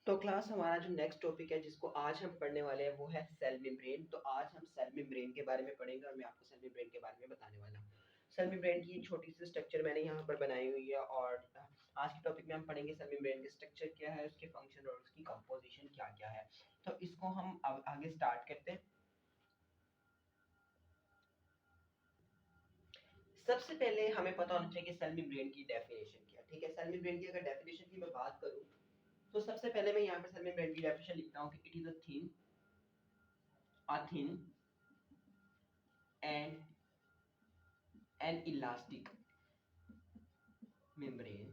तो क्लास हमारा जो नेक्स्ट टॉपिक है जिसको आज हम पढ़ने वाले हैं वो है सेल मेम्ब्रेन। तो आज हम सेल मेम्ब्रेन के बारे में पढ़ेंगे और मैं आपको सेल मेम्ब्रेन के बारे में बताने वाला हूँ। सेल मेम्ब्रेन की छोटी सी स्ट्रक्चर मैंने यहाँ पर बनाई हुई है और आज के टॉपिक में हम पढ़ेंगे सेल मेम्ब्रेन के स्ट्रक्चर क्या है, उसके फंक्शन और उसकी कंपोजिशन क्या क्या है। तो इसको हम अब आगे स्टार्ट करते हैं। सबसे पहले हमें पता होना चाहिए कि सेल मेम्ब्रेन की डेफिनेशन क्या है। ठीक है, सेल मेम्ब्रेन की अगर डेफिनेशन की मैं बात करूँ तो सबसे पहले मैं यहाँ पर सेल मेम्ब्रेन की डेफिनेशन लिखता हूँ कि it is a thin and an elastic membrane।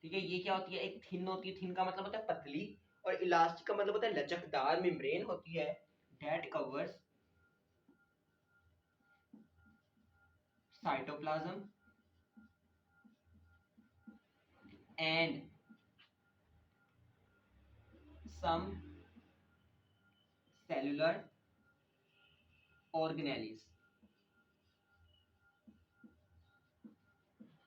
ठीक है, ये क्या होती है, एक थिन होती है। थिन का मतलब होता है पतली और इलास्टिक का मतलब होता है लचकदार मेम्ब्रेन होती है that covers cytoplasm and some cellular organelles।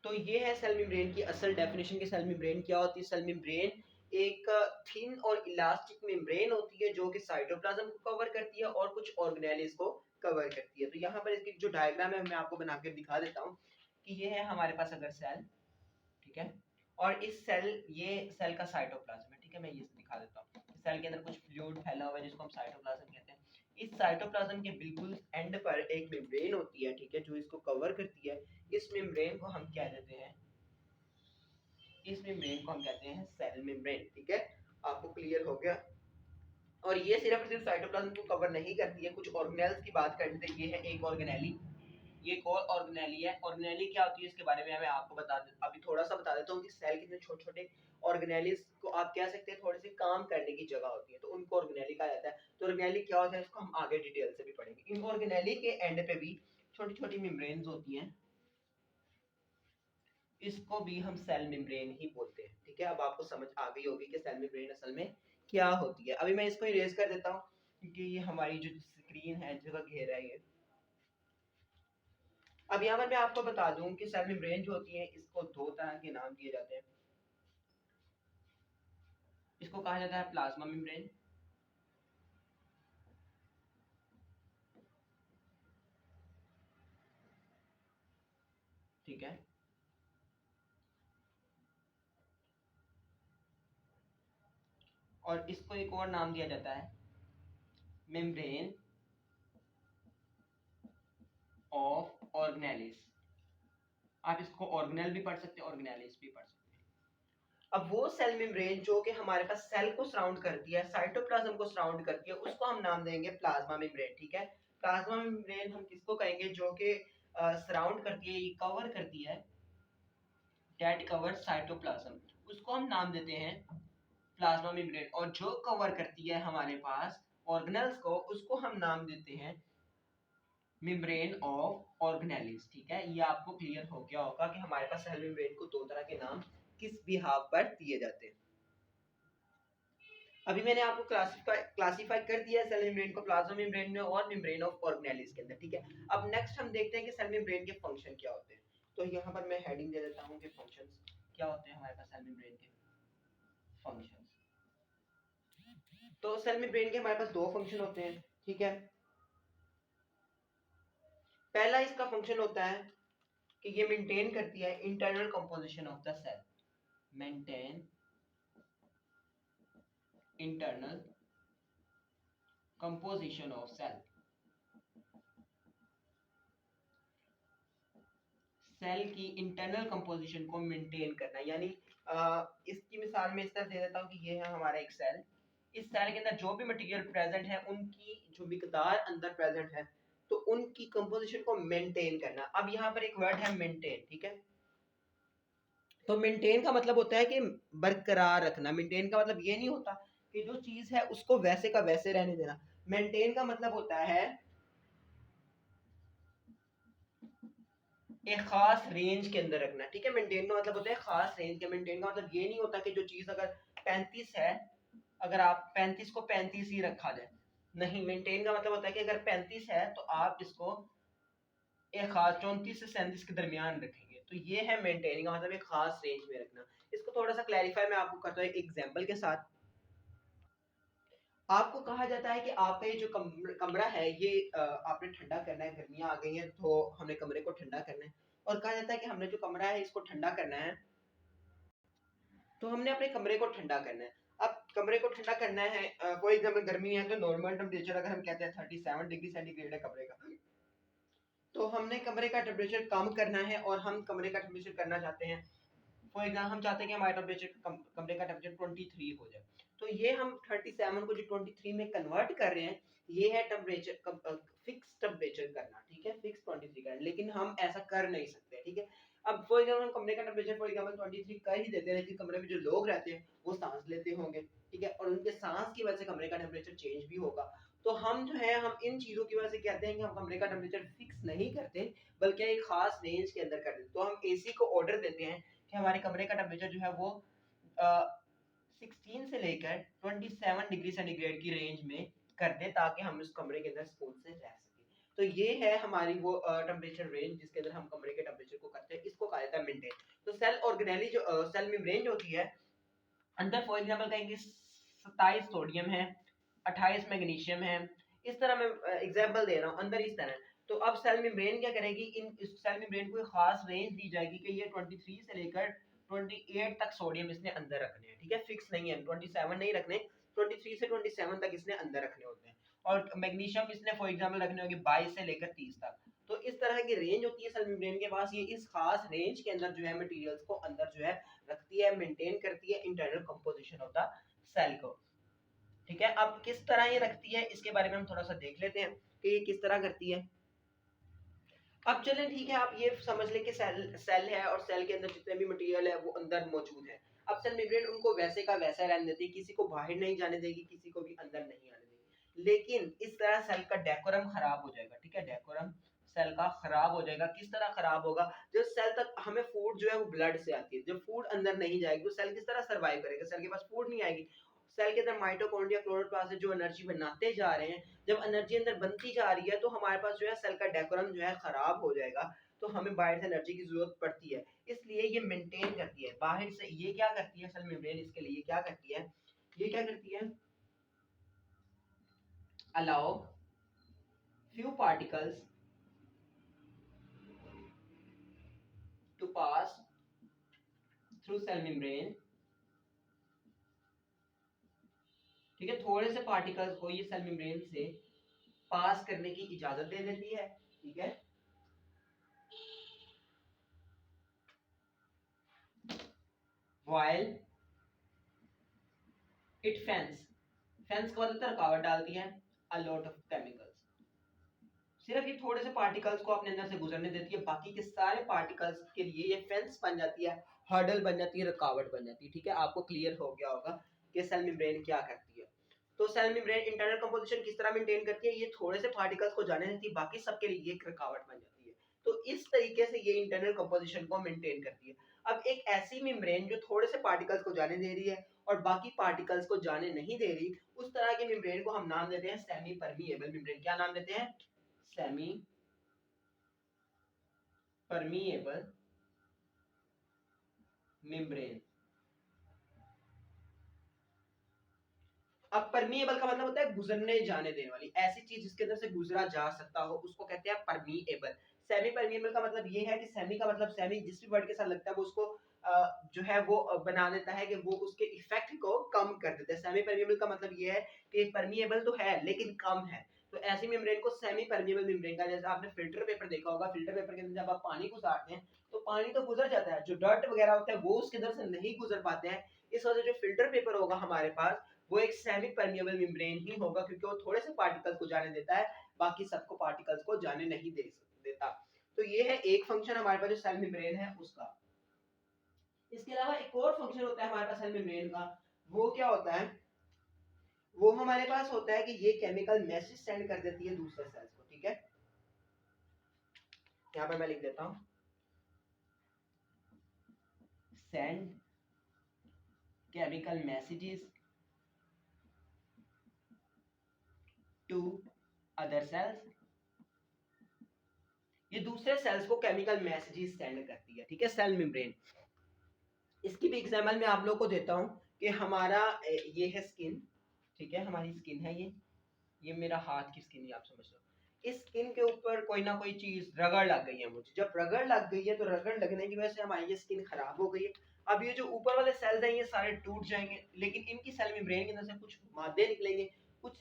तो ये है सेल मेम्ब्रेन की असल डेफिनेशन कि सेल मेम्ब्रेन क्या होती है। सेल मेम्ब्रेन एक थिन और इलास्टिक मेम्ब्रेन होती है जो कि साइटोप्लाज्म को कवर करती है और कुछ ऑर्गेनेलिस को कवर करती है। तो यहाँ पर इसकी जो डायग्राम है मैं आपको बनाकर दिखा देता हूँ कि ये है हमारे पास अगर सेल, ठीक है, और इस सेल, ये सेल का साइटोप्लाज्म है। ठीक है, मैं ये दिखा देता हूँ। सेल के अंदर कुछ फ्लूइड फैला हुआ है जिसको हम साइटोप्लाज्म कहते हैं। इस साइटोप्लाज्म के बिल्कुल एंड पर एक मेम्ब्रेन होती है, ठीक है, जो इसको कवर करती है। इस मेम्ब्रेन को हम क्या देते हैं, इस मेम्ब्रेन को हम कहते हैं सेल मेम्ब्रेन। ठीक है, आपको क्लियर हो गया। और ये सिर्फ साइटोप्लाज्म को कवर नहीं करती है, कुछ ऑर्गेनेल्स की बात कर लेते हैं। ये है एक ऑर्गेनेली, ये एक और ऑर्गेनेली है। ऑर्गेनेली क्या होती है इसके बारे में मैं आपको अभी थोड़ा सा बता देता हूँ कि सेल के छोटे छोटे ऑर्गेनेलिस को आप कह सकते हैं थोड़ी सी काम करने की जगह होती है, तो उनको ऑर्गेनेली कहा जाता है। तो ऑर्गेनेली क्या होता है इसको हम आगे डिटेल से भी पढ़ेंगे। इन ऑर्गेनेली के एंड पे भी छोटी छोटी मेम्ब्रेन्स होती हैं, इसको भी हम सेल मेम्ब्रेन ही बोलते हैं। ठीक है, अब आपको समझ आ गई होगी कि सेल मेम्ब्रेन असल में क्या होती है। अभी मैं इसको इरेज कर देता हूँ क्योंकि ये हमारी जो स्क्रीन है जगह घेर है ये। अब यहाँ पर मैं आपको बता दूं कि सेल मेम्ब्रेन जो होती है इसको दो तरह के नाम दिए जाते हैं। इसको कहा जाता है प्लाज्मा मेम्ब्रेन, ठीक है, और इसको एक और नाम दिया जाता है मेम्ब्रेन ऑफ ऑर्गेनेलिस। आप इसको ऑर्गेनेल भी पढ़ सकते हैं, ऑर्गेनेलिस भी पढ़ सकते हैं। अब वो सेल मेम्ब्रेन जो कि हमारे पास सेल को सराउंड करती है, साइटोप्लाज्म को सराउंड करती है, उसको हम नाम देंगे प्लाज्मा मेम्ब्रेन। ठीक है, प्लाज्मा मेम्ब्रेन हम किसको कहेंगे, जो कि सराउंड करती है, कवर करती है, डेट कवर साइटोप्लाज्म, उसको हम नाम देते हैं प्लाज्मा मेम्ब्रेन। और जो कवर करती है हमारे पास ऑर्गेनेल्स को, उसको हम नाम देते हैं मेम्ब्रेन ऑफ ऑर्गेनेलिस। ठीक है, ये आपको क्लियर हो गया होगा कि हमारे पास सेल मेम्ब्रेन को दो तरह के नाम किस बिहाफ पर दिए जाते हैं। अभी मैंने आपको क्लासिफाई कर दिया है सेल मेम्ब्रेन को प्लाज्मा मेम्ब्रेन में और मेम्ब्रेन ऑफ ऑर्गेनेलिस के अंदर। ठीक है, अब नेक्स्ट हम देखते हैं कि सेल मेम्ब्रेन के फंक्शन क्या होते हैं। तो यहाँ पर मैं हेडिंग दे देता हूँ कि फंक्शंस क्या होते हैं हमारे पास सेल मेम्ब्रेन के फंक्शंस। तो सेल मेम्ब्रेन के हमारे पास दो फंक्शन होते हैं। ठीक है, पहला इसका फंक्शन होता है कि ये मेंटेन करती है internal composition of the cell, maintain internal composition of cell. Cell की इंटरनल कंपोजिशन को मेंटेन करना, यानी इसकी मिसाल में इस तरह दे देता हूँ कि ये है हमारा एक सेल। इस सेल के अंदर जो भी मटेरियल प्रेजेंट है उनकी जो मिकदार अंदर प्रेजेंट है, तो उनकी कंपोजिशन को मेंटेन करना। अब यहाँ पर एक वर्ड है मेंटेन। ठीक है, तो मेंटेन का मतलब होता है कि बरकरार रखना। मेंटेन का मतलब ये नहीं होता कि जो चीज है उसको वैसे का वैसे रहने देना। मेंटेन का मतलब होता है एक खास रेंज के अंदर रखना। ठीक है, मेंटेन का मतलब होता है खास रेंज के। मेंटेन का मतलब ये नहीं होता कि जो चीज अगर 35 है, अगर आप 35 को 35 ही रखा जाए, नहीं। मेंटेन का मतलब होता है कि अगर 35 है तो आप इसको एक खास 34 से 37 के दरमियान रखेंगे। तो ये है मेंटेनिंग का मतलब एक खास रेंज में रखना। इसको थोड़ा सा क्लैरिफाई मैं आपको करता हूँ एक एग्जांपल के साथ। आपको कहा जाता है कि आपका ये जो कमरा है ये आपने ठंडा करना है, गर्मियां आ गई हैं तो हमने कमरे को ठंडा करना है, और कहा जाता है कि हमने जो कमरा है इसको ठंडा करना है, तो हमने अपने कमरे को ठंडा करना है। अब कमरे को ठंडा करना है, फॉर एग्जाम्पल गर्मी है तो नॉर्मल टेम्परेचर अगर हम कहते हैं 37 डिग्री सेंटीग्रेड है कमरे का, तो हमने कमरे का टेम्परेचर कम करना है और हम कमरे का टेम्परेचर करना चाहते हैं, फॉर एग्जाम्पल हम चाहते हैं कि हमारा टेम्परेचर कमरे का टेम्परेचर 23 हो जाए, तो ये हम 37 को जो 23 में कन्वर्ट कर रहे हैं, ये है टेम्परेचर, फिक्स टेम्परेचर करना, ठीक है, फिक्स 23 करना, लेकिन हम ऐसा कर नहीं सकते, ठीक है। अब फॉर एग्जाम्पल हम कमरे का टेम्परेचर फॉर एग्जाम्पल 23 कर ही देते हैं, लेकिन कमरे में जो लोग रहते हैं वो सांस लेते होंगे, ठीक है, और उनके सांस की वजह से कमरे का टेम्परेचर चेंज भी होगा। तो हम जो है हम इन चीजों की वजह से कहते हैं कि हम कमरे का टेम्परेचर फिक्स नहीं करते, बल्कि एक खास रेंज के अंदर कर देते, तो हम एसी को ऑर्डर देते हैं कि हमारे कमरे का टेम्परेचर जो है वो 16 से लेकर 27 डिग्री सेंटीग्रेड की रेंज में कर दे, ताकि हम उस कमरे के अंदर सुकून से रह सकें। तो ये है हमारी वो टेम्परेचर रेंज जिसके अंदर हम कमरे के टेम्परेचर को करते हैं, इसको कहा जाता है मेंटेन। तो सेल ऑर्गेनेली जो सेल मेम्ब्रेन जो होती है, अंदर फॉर एग्जांपल कहेंगे 27 सोडियम है, 28 मैग्नीशियम है, इस तरह मैं एग्जांपल दे रहा हूँ, अंदर इस तरह। तो अब सेल मेम्ब्रेन क्या करेगी, इस सेल मेम्ब्रेन को एक खास रेंज दी जाएगी कि ये 23 से लेकर 28 तक सोडियम इसने अंदर रखने हैं, ठीक है, फिक्स नहीं है, 27 नहीं रखने, 23 से 27 तक इसने अंदर रखने होते हैं, और मैग्नीशियम इसने फॉर एग्जांपल रखने होंगे 22 से लेकर 30 तक। तो इस तरह की रेंज होती है सेल मेम्ब्रेन के पास, ये इस खास रेंज के अंदर जो है मटेरियल्स को अंदर जो है रखती है, मेंटेन करती है internal composition of the cell को, ठीक है। अब किस तरह ये रखती है इसके बारे में हम थोड़ा सा देख लेते हैं कि ये किस तरह करती है। अब चलें ठीक है, आप ये समझ लें कि सेल है और सेल के अंदर जितने भी मटेरियल है वो अंदर मौजूद है। अब सेल मेम्ब्रेन उनको वैसे का वैसा रहने देती है, किसी को बाहर नहीं जाने देगी, किसी को भी अंदर नहीं आने देगी, लेकिन इस तरह सेल का डेकोरम खराब हो जाएगा, ठीक है, डेकोरम सेल का खराब हो जाएगा। किस तरह खराब होगा, जब सेल तक हमें फूड जो है वो ब्लड से आती है, जब फूड अंदर नहीं जाएगी तो सेल किस तरह सर्वाइव करेगा, सेल के पास फूड नहीं आएगी। सेल के अंदर माइटोकॉन्ड्रिया क्लोरोप्लास्ट जो एनर्जी बनाते जा रहे हैं, जब एनर्जी अंदर बनती जा रही है तो हमारे पास जो है सेल का डेकोरम जो है खराब हो जाएगा, तो हमें बाहर से एनर्जी की जरूरत पड़ती है, इसलिए ये मेंटेन करती है बाहर से। ये क्या करती है सेल मेम्ब्रेन, इसके लिए क्या करती है, ये क्या करती है, allow few particles to pass through cell membrane, ठीक है, थोड़े से पार्टिकल्स को ये सेल मेम्ब्रेन से पास करने की इजाजत दे देती है, ठीक है, while it fence, फेंस का मतलब रुकावट डालती है, a lot of chemicals, सिर्फ ये थोड़े से पार्टिकल्स को अपने अंदर से गुजरने देती है, बाकी के सारे पार्टिकल्स के लिए ये फेंस बन जाती है, हर्डल बन जाती है, रुकावट बन जाती है, ठीक है। आपको क्लियर हो गया होगा कि सेल मेम्ब्रेन क्या करती है। तो सेल मेम्ब्रेन इंटरनल कंपोजिशन किस तरह मेंटेन करती है, ये थोड़े से पार्टिकल्स को जाने देती है, बाकी सबके लिए एक रुकावट बन जाती है, तो इस तरीके से ये इंटरनल कंपोजिशन को मेंटेन करती है। अब एक ऐसी मेम्ब्रेन जो थोड़े से पार्टिकल्स को जाने दे रही है और बाकी पार्टिकल्स को जाने नहीं दे रही, उस तरह की मेम्ब्रेन को हम नाम देते हैं सेमी परमिएबल मेम्ब्रेन। क्या नाम देते हैं, सेमी परमिएबल मेम्ब्रेन। अब परमिएबल का मतलब होता है गुजरने जाने देने वाली, ऐसी चीज जिसके अंदर से गुजरा जा सकता हो उसको कहते हैं परमिएबल। सेमी परमिएबल का मतलब ये है कि सेमी का मतलब सेमी जिस भी वर्ड के साथ लगता है वो उसको जो है वो बना देता है कि वो उसके इफेक्ट को कम कर देता है। सेमी परमिएबल का मतलब ये है कि परमिएबल तो है लेकिन कम है, तो ऐसी मेम्ब्रेन को सेमी परमिएबल मेम्ब्रेन का, जैसे आपने फिल्टर पेपर देखा होगा, फिल्टर पेपर के अंदर जब आप पानी को साड़ते हैं तो पानी तो गुजर जाता है, जो डर्ट वगैरह होता है वो उसके अंदर से नहीं गुजर पाते हैं, इस वजह से जो फिल्टर पेपर होगा हमारे पास वो एक सेमी परमिएबल मेम्ब्रेन ही होगा, क्योंकि वो थोड़े से पार्टिकल्स को जाने देता है, बाकी सबको पार्टिकल्स को जाने नहीं देता। तो ये है एक फंक्शन हमारे पास जो सेल मेम्ब्रेन है उसका। इसके अलावा एक और फंक्शन होता है हमारे पास सेल मेम्ब्रेन का, वो क्या होता है, वो हमारे पास होता है कि ये केमिकल मैसेज सेंड कर देती है दूसरे सेल्स को, ठीक है। यहाँ पर मैं लिख देता हूँ, send chemical messages to other cells, ये दूसरे सेल्स को केमिकल मैसेजेस सेंड करती है, ठीक है, सेल मेम्ब्रेन। इसकी भी एग्जाम्पल मैं आप लोग को देता हूँ कि हमारा ये है स्किन, ठीक है, हमारी स्किन है ये मेरा हाथ की स्किन है, आप समझ लो। इस स्किन के ऊपर कोई ना कोई चीज रगड़ लग गई है मुझे, जब रगड़ लग गई है तो रगड़ लगने की वजह से हमारी ये स्किन खराब हो गई है। अब ये जो ऊपर वाले सेल्स हैं ये सारे टूट जाएंगे, लेकिन इनकी सेल मेम्ब्रेन के अंदर से कुछ मादे निकलेंगे, कुछ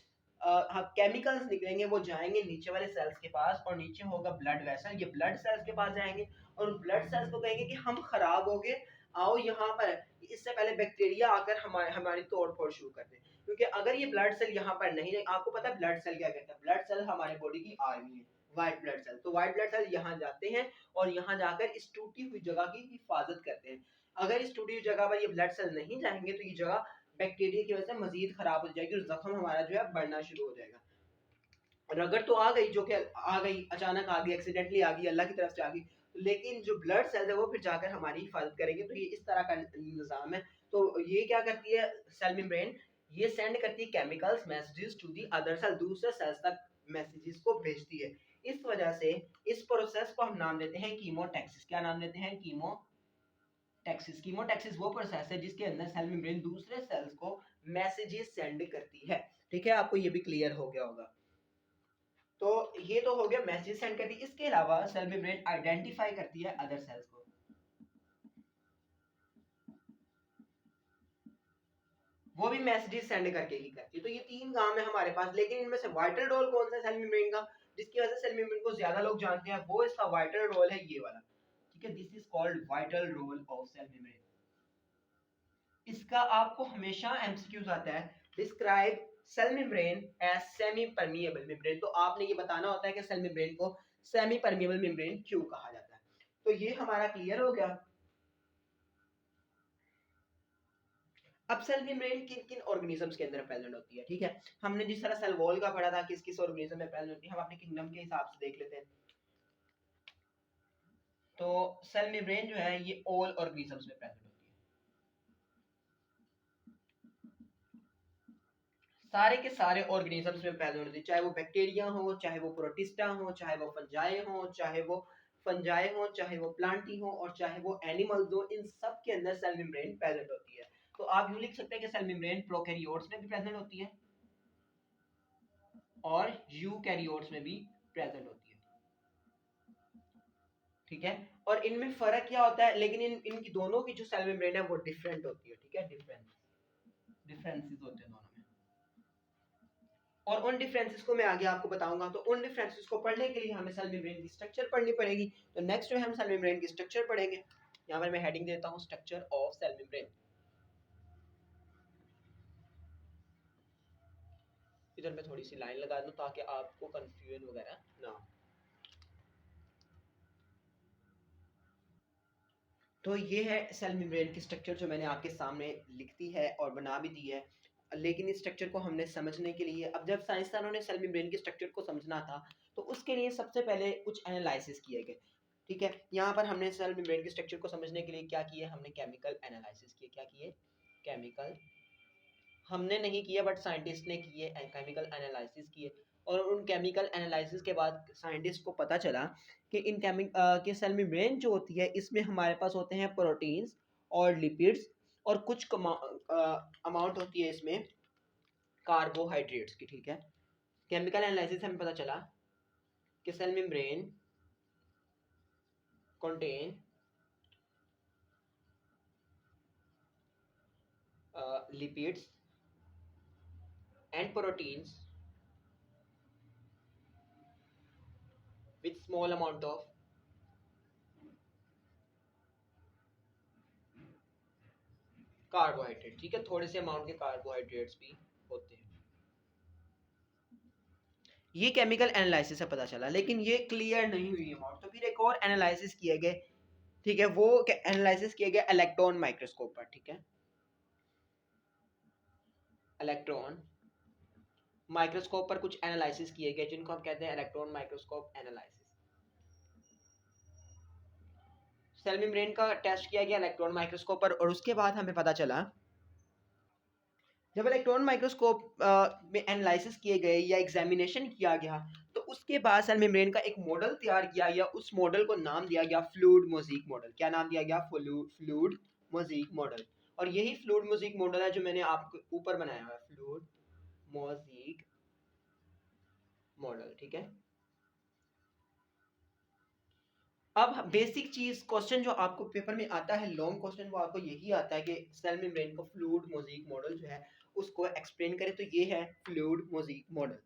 केमिकल्स निकलेंगे, वो जाएंगे नीचे वाले सेल्स के पास और नीचे होगा ब्लड वेसल, ये ब्लड सेल्स के पास जाएंगे और ब्लड सेल्स को कहेंगे कि हम खराब हो गए, आओ यहाँ पर, इससे पहले बैक्टीरिया आकर हमारी तोड़ फोड़ शुरू कर दे। क्योंकि अगर ये ब्लड सेल यहाँ पर नहीं है, आपको पता है ब्लड सेल क्या कहता है, ब्लड सेल हमारे बॉडी की आर्मी है, व्हाइट ब्लड सेल, तो व्हाइट ब्लड सेल यहाँ जाते हैं और यहाँ जाकर इस टूटी हुई जगह की हिफाजत करते हैं। अगर इस टूटी हुई जगह पर ये ब्लड सेल नहीं जाएंगे तो ये जगह बैक्टीरिया की वजह से मजीद खराब हो जाएगी और जख्म हमारा जो है बढ़ना शुरू हो जाएगा। रगड़ तो आ गई, जो कि आ गई, अचानक आ गई, एक्सीडेंटली आ गई, अल्लाह की तरफ से आ गई, लेकिन जो ब्लड सेल्स है वो फिर जाकर हमारी हिफाजत करेंगे। तो ये इस तरह का निज़ाम है। तो ये क्या करती है सेल मेम्ब्रेन, ये सेंड करती है chemicals messages to the other cell, दूसरे सेल्स तक मैसेजेस को भेजती है। इस वजह से इस प्रोसेस को हम नाम देते हैं कीमोटैक्सिस। क्या नाम देते हैं? कीमोटैक्सिस। कीमोटैक्सिस वो प्रोसेस है जिसके अंदर सेल मेम्ब्रेन दूसरे सेल्स को मैसेजेस सेंड करती है। ठीक है, आपको ये भी क्लियर हो गया होगा। तो ये तो हो गया मैसेज सेंड करती है। इसके अलावा सेल मेम्ब्रेन आइडेंटिफाई करती है अदर सेल्स को, वो भी मैसेजेस सेंड करके ही करती है। तो ये तीन काम है हमारे पास, लेकिन इनमें से वाइटल रोल कौन सा है सेल मेम्ब्रेन का, जिसकी वजह से सेल मेम्ब्रेन को ज्यादा लोग जानते हैं, वो इसका वाइटल रोल है ये वाला। ठीक है, this is called vital role of cell membrane. इसका आपको हमेशा एमसीक्यूज आता है, describe cell membrane as semi permeable membrane. तो आपने ये बताना होता है कि सेल मेम्ब्रेन को सेमी परमिएबल मेम्ब्रेन क्यों कहा जाता है। तो ये हमारा क्लियर हो गया। अब सेल मेम्ब्रेन किन किन ऑर्गेनिजम्स के अंदर प्रेजेंट होती है, ठीक है। हमने जिस तरह सेल वॉल का पढ़ा था किस किस ऑर्गेनिज्म में प्रेजेंट होती है, हम अपने किंगडम के हिसाब से देख लेते हैं। तो सेल मेम्ब्रेन जो है ये ऑल ऑर्गेनिजम्स में प्रेजेंट होती है, सारे के सारे ऑर्गेनिजम्स में प्रेजेंट होती है, चाहे वो बैक्टीरिया हो, चाहे वो प्रोटिस्टा हो, चाहे वो फंजाई हो, चाहे वो प्लांटी हो और चाहे वो एनिमल्स हो, इन सब के अंदर सेल मेम्ब्रेन प्रेजेंट होती है। तो आप यूं लिख सकते हैं कि सेल मेम्ब्रेन प्रोकैरियोट्स में भी प्रेजेंट होती है और यूकैरियोट्स में भी प्रेजेंट होती है। ठीक है, और इनमें फर्क क्या होता है, लेकिन इनकी दोनों की जो सेल मेम्ब्रेन है वो डिफरेंट होती है। ठीक है, डिफरेंसेस होते हैं दोनों में, और उन डिफरेंसेस को मैं आगे आपको बताऊंगा। तो उन डिफरेंसेस को पढ़ने के लिए हमें सेल मेम्ब्रेन की स्ट्रक्चर पढ़नी पड़ेगी। तो नेक्स्ट जो है हम सेल मेम्ब्रेन की स्ट्रक्चर पढ़ेंगे। यहाँ पर मैं हेडिंग देता हूँ स्ट्रक्चर ऑफ सेल मेम्ब्रेन। इधर मैं थोड़ी सी लाइन लगा दूं ताकि आपको कंफ्यूजन वगैरह ना हो। तो ये है सेल मेम्ब्रेन की स्ट्रक्चर जो मैंने आपके सामने लिख दी है और बना भी दी है। लेकिन इस स्ट्रक्चर को हमने समझने के लिए, अब जब साइंसदानों ने सेल मेम्ब्रेन की स्ट्रक्चर को समझना था तो उसके लिए सबसे पहले कुछ एनालिसिस किए गए। ठीक है, यहाँ पर हमने सेल मेम्ब्रेन के स्ट्रक्चर को समझने के लिए क्या किया, हमने केमिकल एनालिसिस किए। क्या किए? केमिकल हमने नहीं किया बट साइंटिस्ट ने किए, केमिकल एनालिसिस किए। और उन केमिकल एनालिसिस के बाद साइंटिस्ट को पता चला कि इन के सेल मेम्ब्रेन जो होती है इसमें हमारे पास होते हैं प्रोटीन्स और लिपिड्स और कुछ अमाउंट होती है इसमें कार्बोहाइड्रेट्स की। ठीक है, केमिकल एनालिसिस हमें पता चला कि cell membrane contain lipids and proteins with small amount of carbohydrate. ठीक है, थोड़े से अमाउंट के कार्बोहाइड्रेट्स भी होते हैं। ये केमिकल एनालिसिस से पता चला, लेकिन ये क्लियर नहीं हुई अमाउंट। तो फिर एक और एनालिसिस किए गए। ठीक है, वो एनालिसिस किया गया इलेक्ट्रॉन माइक्रोस्कोप पर। ठीक है, इलेक्ट्रॉन माइक्रोस्कोप पर कुछ एनालिसिस किए गए जिनको हम कहते हैं electron microscope analysis. Cell membrane का टेस्ट किया गया इलेक्ट्रॉन माइक्रोस्कोप पर और उसके बाद हमें पता चला, जब इलेक्ट्रॉन माइक्रोस्कोप में एनालिसिस किए गए या एग्जामिनेशन किया गया तो उसके बाद सेल मेम्ब्रेन का एक मॉडल तैयार किया गया। उस मॉडल को नाम दिया गया फ्लूइड मोज़ेक मॉडल। क्या नाम दिया गया? Fluid mosaic model. और यही फ्लूइड मोज़ेक मॉडल है जो मैंने आपको ऊपर बनाया हुआ है, फ्लूइड मोज़ेक मॉडल, ठीक है। अब बेसिक चीज क्वेश्चन जो आपको पेपर में आता है, लॉन्ग क्वेश्चन, वो आपको यही आता है कि सेल मेम्ब्रेन को फ्लूइड मोज़ेक मॉडल जो है उसको एक्सप्लेन करें। तो ये है फ्लूइड मोज़ेक मॉडल,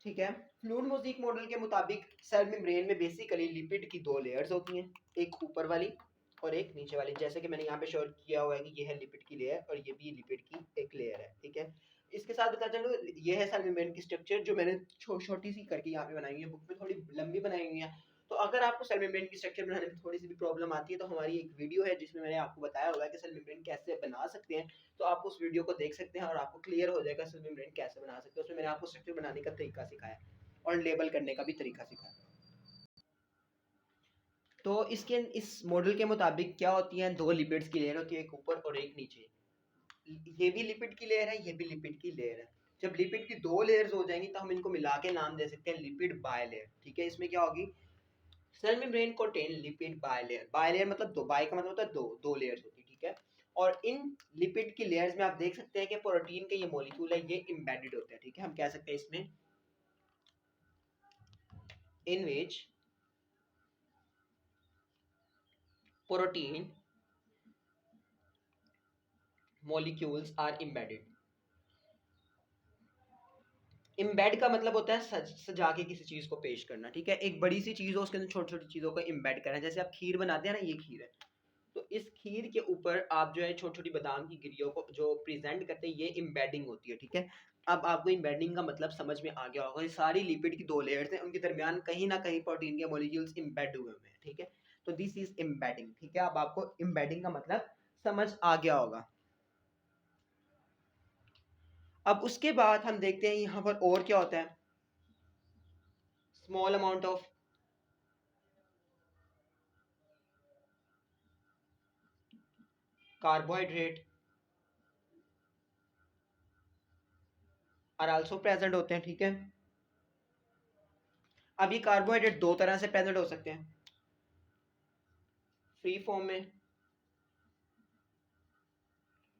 ठीक है। फ्लूइड मोज़ेक मॉडल के मुताबिक सेल मेम्ब्रेन में बेसिकली लिपिड की दो लेयर्स होती हैं, एक ऊपर वाली और एक नीचे वाली। जैसे कि मैंने यहाँ पे शो किया हुआ है कि ये है लिपिड की लेयर और ये भी लिपिड की एक लेयर है, ठीक है। इसके साथ बता चलो, ये है सेल मेम्ब्रेन की स्ट्रक्चर जो मैंने छोटी सी करके यहाँ पे बनाई हुई है, बुक में थोड़ी लंबी बनाई हुई है। तो अगर आपको सेल मेम्ब्रेन की स्ट्रक्चर बनाने में थोड़ी सी भी प्रॉब्लम आती है तो हमारी एक वीडियो है जिसमें मैंने आपको बताया होगा कि सेल मेम्ब्रेन कैसे बना सकते हैं। तो आप उस वीडियो को देख सकते हैं और आपको क्लियर हो जाएगा सेल मेम्ब्रेन कैसे बना सकते हैं। उसमें मैंने आपको स्ट्रक्चर बनाने का तरीका सिखाया और लेबल करने का भी तरीका सिखाया। तो इसके इस मॉडल के मुताबिक क्या होती हैं, दो लिपिड्स की लेयर होती है, एक ऊपर और एक नीचे। ये भी लिपिड की लेयर है, ये भी लिपिड की लेयर है। जब लिपिड की दो लेयर्स हो जाएंगी तो हम इनको मिला के नाम दे सकते हैं लिपिड बायलेयर, ठीक है। इसमें क्या होगी, cell membrane contain lipid bilayer. Bilayer मतलब दो, बाय का मतलब होता है दो, दो लेयर्स होती है, ठीक है। और इन लिपिड की लेयर्स में आप देख सकते हैं कि प्रोटीन के ये मॉलिक्यूल है, ये एम्बेडेड होते हैं, ठीक है। हम कह सकते हैं इसमें in which protein molecules are embedded. Embed का मतलब होता है सजा के किसी चीज को पेश करना, ठीक है। एक बड़ी सी चीज हो, उसके अंदर छोटी छोटी चीजों को इम्बेड करना। जैसे आप खीर बनाते हैं ना, ये खीर है, तो इस खीर के ऊपर आप जो है छोटी छोटी बादाम की गिरियों को जो प्रेजेंट करते हैं, ये इम्बेडिंग होती है, ठीक है। अब आपको इम्बेडिंग का मतलब समझ में आ गया होगा। ये सारी लिपिड की दो लेयर्स हैं, उनके दरमियान कहीं ना कहीं प्रोटीन के मॉलिक्यूल्स इम्बेड हुए हुए हैं, ठीक है। तो दिस इज इम्बेडिंग, ठीक है। अब आपको इम्बेडिंग का मतलब समझ आ गया होगा। अब उसके बाद हम देखते हैं यहाँ पर और क्या होता है। Small amount of carbohydrate are also present होते हैं, ठीक है। अब ये कार्बोहाइड्रेट दो तरह से प्रेजेंट हो सकते हैं, फ्री फॉर्म में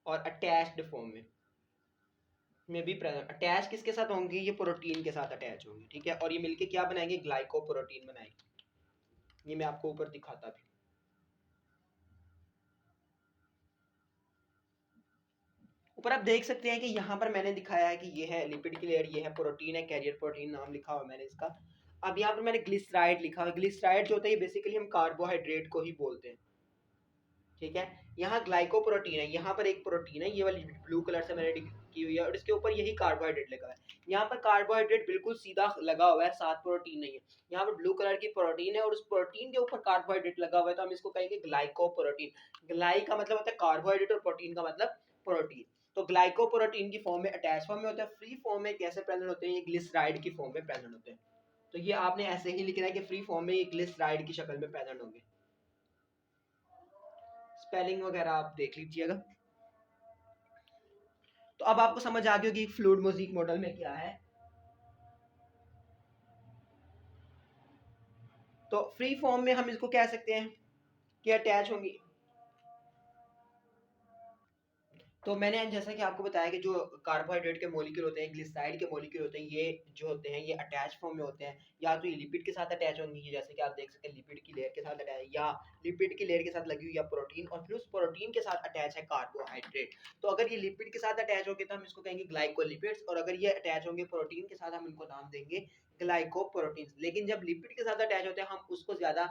और अटैच्ड फॉर्म में भी प्रेजेंट। अटैच किसके साथ होंगी, ये प्रोटीन के साथ अटैच होंगी, ठीक है। और ये मिलके क्या बनाएंगे, ग्लाइकोप्रोटीन बनाएंगे। ये मैं आपको ऊपर दिखाता भी। ऊपर आप देख सकते हैं कि यहाँ पर मैंने दिखाया है कि ये है लिपिड की लेयर, ये है प्रोटीन, है कैरियर प्रोटीन नाम लिखा हुआ मैंने इसका। अब यहाँ पर मैंने ग्लिसराइड लिखा हुआ। ग्लिसराइड जो होता है ये बेसिकली हम कार्बोहाइड्रेट को ही बोलते हैं, ठीक है। यहाँ ग्लाइकोप्रोटीन है, यहाँ पर एक प्रोटीन है, ये वाली ब्लू कलर से मैंने की हुई है, और इसके ऊपर यही कार्बोहाइड्रेट लगा है। यहाँ पर कार्बोहाइड्रेट बिल्कुल सीधा लगा हुआ है, साथ प्रोटीन नहीं है। यहाँ पर ब्लू कलर की प्रोटीन है और उस प्रोटीन के ऊपर कार्बोहाइड्रेट लगा हुआ है, तो हम इसको कहेंगे ग्लाइकोप्रोटीन। ग्लाई का मतलब होता है कार्बोहाइड्रेट और प्रोटीन का मतलब प्रोटीन। तो ग्लाइकोप्रोटीन की फॉर्म में, अटैच फॉर्म में होता है। फ्री फॉर्म में कैसे प्रेजेंट होते हैं, ये ग्लिसराइड की फॉर्म में प्रेजेंट होते हैं। तो ये आपने ऐसे ही लिखना है कि फ्री फॉर्म में ये ग्लिसराइड की शक्ल में प्रेजेंट होंगे। स्पेलिंग वगैरह आप देख लीजिएगा। तो अब आपको समझ आ गई होगी फ्लूइड मोज़ेक मॉडल में क्या है। तो फ्री फॉर्म में हम इसको कह सकते हैं कि अटैच होंगी। तो मैंने जैसा कि आपको बताया कि जो कार्बोहाइड्रेट के मॉलिक्यूल होते हैं, ग्लिसराइड के मॉलिक्यूल होते हैं, ये जो होते हैं ये अटैच फॉर्म में होते हैं। या तो ये लिपिड के साथ अटैच होंगी, जैसे कि आप देख सकते हैं लिपिड की लेयर के साथ अटैच, या लिपिड की लेयर के साथ लगी हुई या प्रोटीन, और फिर उस प्रोटीन के साथ अटैच है कार्बोहाइड्रेट। तो अगर ये लिपिड के साथ अटैच होंगे तो हम इसको कहेंगे ग्लाइकोलिपिड्स, और अगर ये अटैच होंगे प्रोटीन के साथ हम इनको नाम देंगे ग्लाइकोप्रोटीन्स। लेकिन जब लिपिड के साथ अटैच होते हैं हम उसको ज्यादा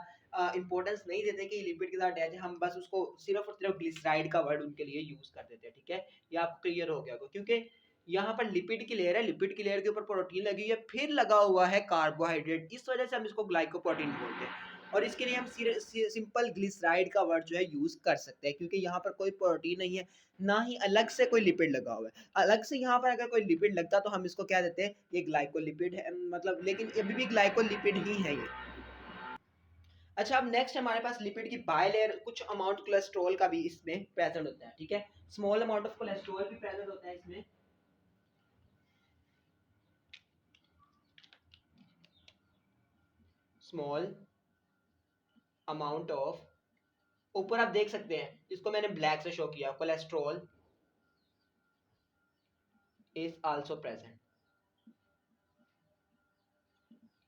इंपॉर्टेंस नहीं देते कि लिपिड के साथ अटैच है, हम बस उसको सिर्फ और सिर्फ ग्लिसराइड का वर्ड उनके लिए यूज कर देते हैं, ठीक है। ये आपको क्लियर हो गया होगा, क्योंकि यहाँ पर लिपिड की लेयर है, लिपिड की लेयर के ऊपर प्रोटीन लगी है, फिर लगा हुआ है कार्बोहाइड्रेट, इस वजह से हम इसको ग्लाइकोप्रोटीन बोलते हैं। और इसके लिए हम सिंपल ग्लिसराइड का वर्ड जो है यूज कर सकते हैं, क्योंकि यहाँ पर कोई प्रोटीन नहीं है, ना ही अलग से कोई लिपिड लगा हुआ है। अलग से यहाँ पर अगर कोई लिपिड लगता तो हम इसको क्या देते हैं, ये ग्लाइकोलिपिड है मतलब, लेकिन अभी भी ग्लाइकोलिपिड ही है ये। अच्छा, अब नेक्स्ट हमारे पास लिपिड की बायलेयर, कुछ अमाउंट कोलेस्ट्रॉल का भी इसमें प्रेजेंट होता है, ठीक है। स्मॉल अमाउंट ऑफ कोलेस्ट्रॉल भी प्रेजेंट होता है इसमें। स्मॉल अमाउंट ऑफ ऊपर आप देख सकते हैं, इसको मैंने ब्लैक से शो किया, कोलेस्ट्रॉल इज आल्सो प्रेजेंट,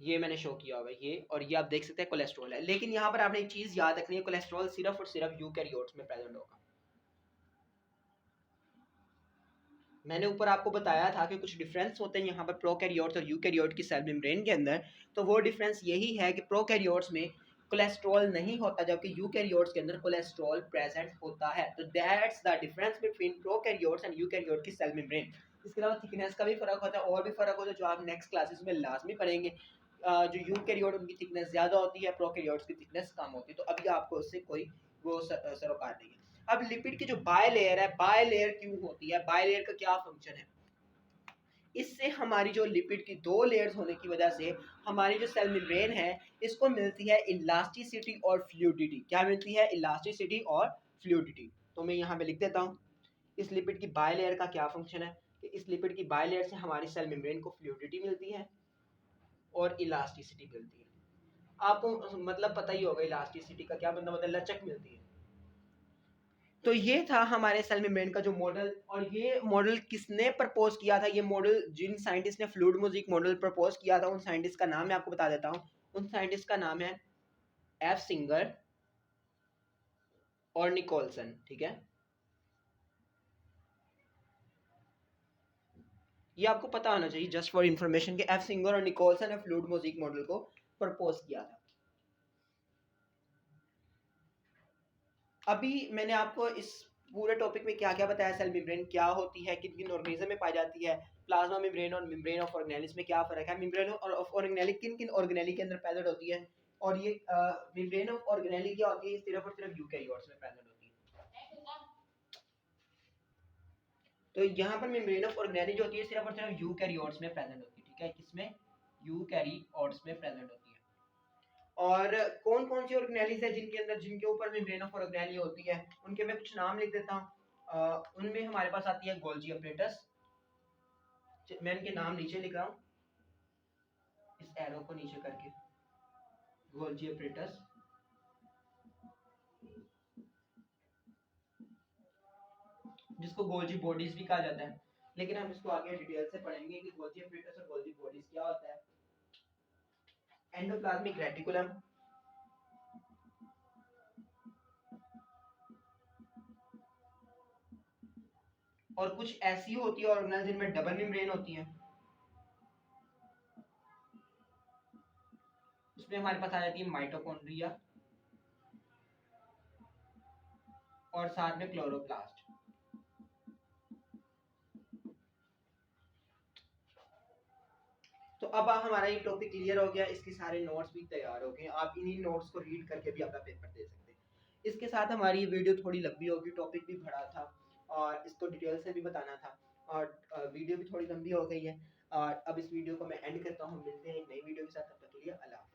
ये मैंने शो किया हुआ है ये, और ये आप देख सकते हैं कोलेस्ट्रॉल है। लेकिन यहाँ पर आपने एक चीज याद रखनी है, कोलेस्ट्रॉल सिर्फ और सिर्फ यूकैरियोट्स में प्रेजेंट होगा। मैंने ऊपर आपको बताया था कि कुछ डिफरेंस होते हैं यहाँ पर प्रोकैरियोट्स और यूकैरियोट की सेल मेम्ब्रेन के अंदर। तो वो डिफरेंस यही है कि प्रोकैरियोट्स में कोलेस्ट्रॉल नहीं होता, जबकि यूकैरियोट्स के अंदर कोलेस्ट्रॉल प्रेजेंट होता है। तो that's the difference between prokaryotes and eukaryote की सेल मेम्ब्रेन। इसके अलावा थिकनेस का भी फर्क होता है, और भी फर्क होता है जो आप नेक्स्ट क्लासेस में लाजमी पढ़ेंगे। जो यूकैरियोट उनकी थिकनेस ज़्यादा होती है, प्रोकैरियोट्स की थिकनेस कम होती है। तो अभी आपको उससे कोई वो सरोकार नहीं है। अब लिपिड की जो बाय लेयर है, बाय लेयर क्यों होती है, बाय लेयर का क्या फंक्शन है? इससे हमारी जो लिपिड की दो लेयर्स होने की वजह से हमारी जो सेल मेम्ब्रेन है इसको मिलती है इलास्टिसिटी और फ्लूइडिटी। क्या मिलती है? इलास्टिसिटी और फ्लूइडिटी। तो मैं यहाँ पे लिख देता हूँ, इस लिपिड की बाय लेयर का क्या फंक्शन है कि इस लिपिड की बाय लेयर से हमारी सेल मेम्ब्रेन को फ्लूइडिटी मिलती है और इलास्टिसिटी मिलती है। आपको मतलब पता ही होगा इलास्टिसिटी का क्या मतलब होता है, लचक मिलती है। तो ये था हमारे सेल मेम्ब्रेन का जो मॉडल, और ये मॉडल किसने प्रपोज किया था? ये मॉडल जिन साइंटिस्ट ने फ्लूइड म्यूजिक मॉडल प्रपोज किया था उन साइंटिस्ट का नाम मैं आपको बता देता हूँ। उन साइंटिस्ट का नाम है एफ सिंगर और निकोलसन। ठीक है, ये आपको पता होना चाहिए जस्ट फॉर इंफॉर्मेशन कि एफ सिंगर और निकोलसन ने फ्लूइड म्यूजिक मॉडल को प्रपोज किया था। अभी मैंने आपको इस पूरे टॉपिक में क्या क्या बताया, सेल मेम्ब्रेन क्या होती है, किन किन ऑर्गेनिज्म में पाई जाती है, प्लाज्मा मेम्ब्रेन और मेम्ब्रेन ऑफ ऑर्गेनेलिस में क्या फर्क है, मेम्ब्रेन ऑफ ऑर्गेनेली किन किन ऑर्गेनेली के अंदर प्रेजेंट होती है, और ये मेम्ब्रेन ऑफ ऑर्गेनेली क्या होती है, सिर्फ और सिर्फ यूकैरियोट्स में प्रेजेंट होती है। तो यहाँ पर मेम्ब्रेन ऑफ ऑर्गेनेली जो होती है सिर्फ और सिर्फ यूकैरियोट्स में प्रेजेंट होती है। ठीक है, किसमें? यूकैरियोट्स में प्रेजेंट होती है। और कौन कौन सी ऑर्गेनेलीज है जिनके अंदर, जिनके ऊपर मेम्ब्रेन ऑफ ऑर्गेनेली होती है, उनके मैं कुछ नाम लिख देता हूँ। उनमें हमारे पास आती है गोल्जी अपरेटस, मैं इनके नाम नीचे लिख रहा हूँ इस एरो को नीचे करके, गोल्जी अपरेटस, जिसको गोल्जी बॉडीज भी कहा जाता है, लेकिन हम इसको आगे डिटेल से पढ़ेंगे कि गोल्जी अपरेटस और गोल्जी बॉडीज क्या होता है। एंडोप्लाज्मिक रेटिकुलम, और कुछ ऐसी होती है ऑर्गेनेल जिनमें डबल मेम्ब्रेन होती है, उसमें हमारे पास आ जाती है माइटोकॉन्ड्रिया और साथ में क्लोरोप्लास्ट। तो अब हमारा ये टॉपिक क्लियर हो गया, इसके सारे नोट्स भी तैयार हो गए, आप इन्हीं नोट्स को रीड करके भी अपना पेपर दे सकते हैं। इसके साथ हमारी ये वीडियो थोड़ी लंबी होगी, टॉपिक भी बड़ा था और इसको डिटेल से भी बताना था, और वीडियो भी थोड़ी लंबी हो गई है। और अब इस वीडियो को मैं एंड करता हूँ, मिलते हैं एक नई वीडियो के साथ, तब तक के लिए अल्लाह।